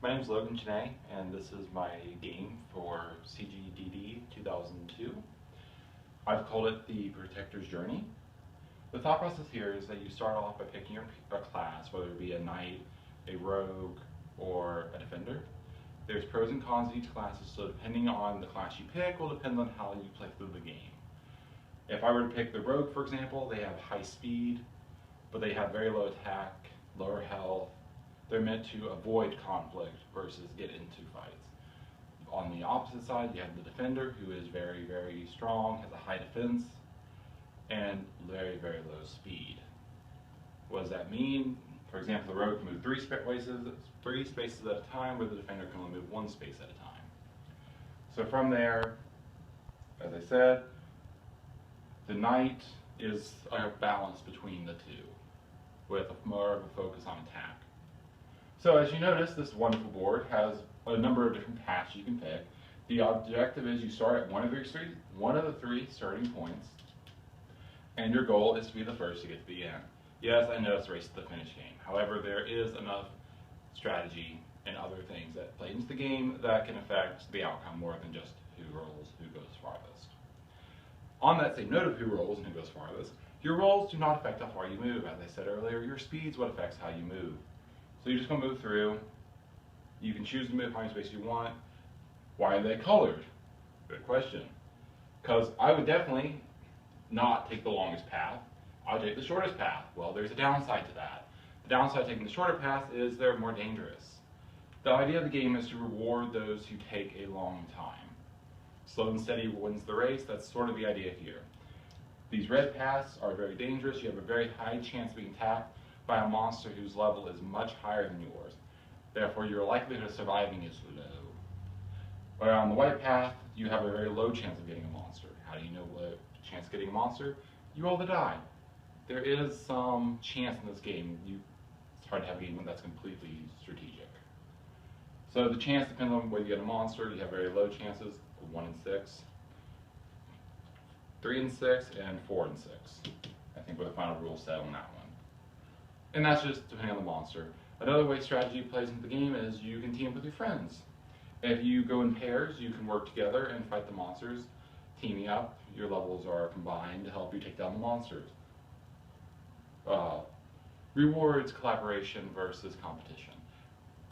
My name is lgenet, and this is my game for CGDD 2002. I've called it the Protector's Journey. The thought process here is that you start off by picking a class, whether it be a knight, a rogue, or a defender. There's pros and cons to each class, so depending on the class you pick will depend on how you play through the game. If I were to pick the rogue, for example, they have high speed, but they have very low attack, lower health. They're meant to avoid conflict versus get into fights. On the opposite side, you have the defender, who is very, very strong, has a high defense, and very, very low speed. What does that mean? For example, the rogue can move three spaces at a time, where the defender can only move one space at a time. So from there, as I said, the knight is a balance between the two, with more of a focus on attack. So as you notice, this wonderful board has a number of different paths you can pick. The objective is you start at one of the three starting points, and your goal is to be the first to get to the end. Yes, I know it's a race to the finish game. However, there is enough strategy and other things that play into the game that can affect the outcome more than just who rolls, who goes farthest. On that same note of who rolls and who goes farthest, your rolls do not affect how far you move. As I said earlier, your speed's what affects how you move. So you're just going to move through. You can choose to move how many spaces you want. Why are they colored? Good question. Because I would definitely not take the longest path. I would take the shortest path. Well, there's a downside to that. The downside of taking the shorter path is they're more dangerous. The idea of the game is to reward those who take a long time. Slow and steady wins the race. That's sort of the idea here. These red paths are very dangerous. You have a very high chance of being attacked by a monster whose level is much higher than yours. Therefore, your likelihood of surviving is low. Where on the white path, you have a very low chance of getting a monster. How do you know what chance of getting a monster? You roll the die. There is some chance in this game. It's hard to have a game that's completely strategic. So the chance depends on whether you get a monster. You have very low chances, 1 in 6, 3 in 6, and 4 in 6. I think we're the final rule set on that one. And that's just depending on the monster. Another way strategy plays into the game is you can team up with your friends. If you go in pairs, you can work together and fight the monsters. Teaming up, your levels are combined to help you take down the monsters. Rewards collaboration versus competition.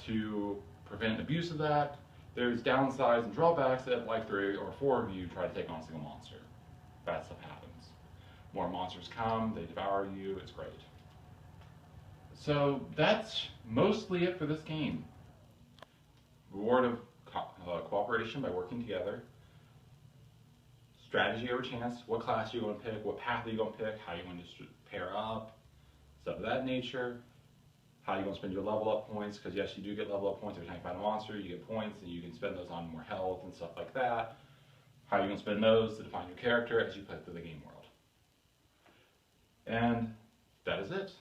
To prevent abuse of that, there's downsides and drawbacks that like 3 or 4 of you try to take on a single monster. Bad stuff happens. More monsters come, they devour you, it's great. So that's mostly it for this game. Reward of cooperation by working together. Strategy over chance. What class are you going to pick? What path are you going to pick? How are you going to pair up? Stuff of that nature. How are you going to spend your level up points? Because yes, you do get level up points every time you find a monster. You get points and you can spend those on more health and stuff like that. How are you going to spend those to define your character as you play through the game world? And that is it.